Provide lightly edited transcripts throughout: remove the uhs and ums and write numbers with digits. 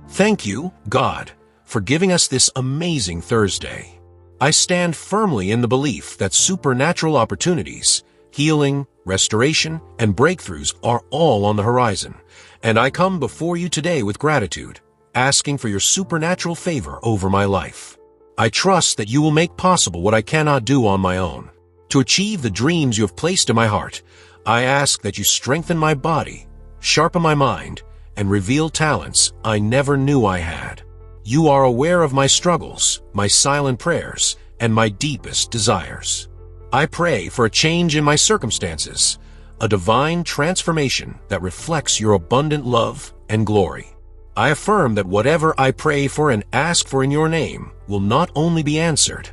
Thank you, God, for giving us this amazing Thursday. I stand firmly in the belief that supernatural opportunities, healing, restoration, and breakthroughs are all on the horizon, and I come before you today with gratitude, asking for your supernatural favor over my life. I trust that you will make possible what I cannot do on my own. To achieve the dreams you have placed in my heart, I ask that you strengthen my body, sharpen my mind, and reveal talents I never knew I had. You are aware of my struggles, my silent prayers, and my deepest desires. I pray for a change in my circumstances, a divine transformation that reflects your abundant love and glory. I affirm that whatever I pray for and ask for in your name will not only be answered,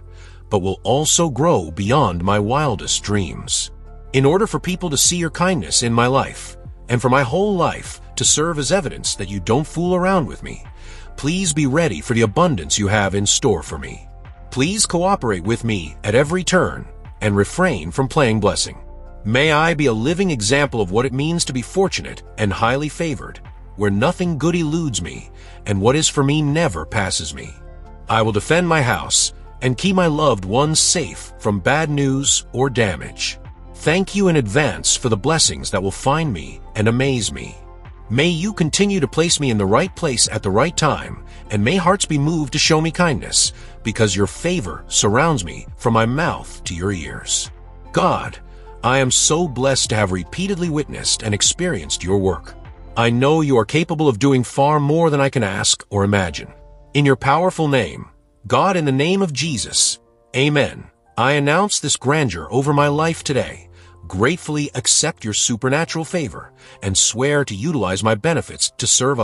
but will also grow beyond my wildest dreams. In order for people to see your kindness in my life, and for my whole life to serve as evidence that you don't fool around with me, please be ready for the abundance you have in store for me. Please cooperate with me at every turn and refrain from playing blessing. May I be a living example of what it means to be fortunate and highly favored, where nothing good eludes me and what is for me never passes me. I will defend my house and keep my loved ones safe from bad news or damage. Thank you in advance for the blessings that will find me and amaze me. May you continue to place me in the right place at the right time, and may hearts be moved to show me kindness, because your favor surrounds me from my mouth to your ears. God, I am so blessed to have repeatedly witnessed and experienced your work. I know you are capable of doing far more than I can ask or imagine. In your powerful name, God, in the name of Jesus, Amen. I announce this grandeur over my life today, gratefully accept your supernatural favor, and swear to utilize my benefits to serve others.